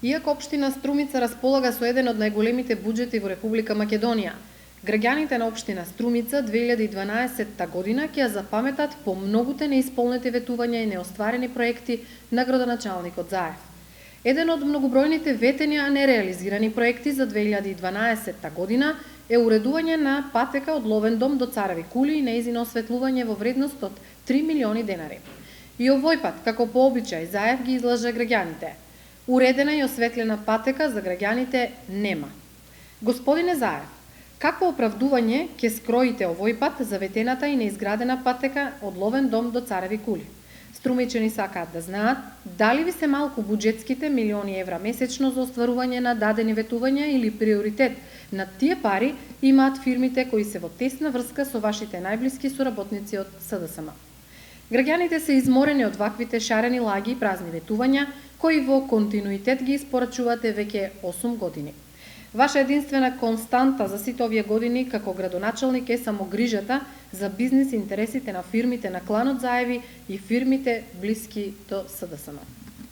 Иако општина Струмица располага со еден од најголемите буџети во Република Македонија, граѓаните на општина Струмица 2012 година ќе ја запаметат по многуте неисполнети ветувања и неостварени проекти на градоначалникот Заев. Еден од многобројните ветени а нереализирани проекти за 2012 година е уредување на патека од Ловен дом до Цареви кули и нејзино осветлување во вредност од 3 милиони денари. И овој пат, како по обичај, Заев ги излажа граѓаните. Уредена и осветлена патека за граѓаните нема. Господине Заев, какво оправдување ќе скроите овој пат за ветената и неизградена патека од Ловен дом до Цареви кули? Струмичани сакаат да знаат дали ви се малку буџетските милиони евра месечно за остварување на дадени ветувања или приоритет на тие пари имаат фирмите кои се во тесна врска со вашите најблиски соработници од СДСМ. Граѓаните се изморени од ваквите шарени лаги и празни ветувања кои во континуитет ги испорачувате веќе 8 години. Ваша единствена константа за сите овие години како градоначалник е само грижата за бизнис интересите на фирмите на кланот Заеви и фирмите блиски до СДСМ.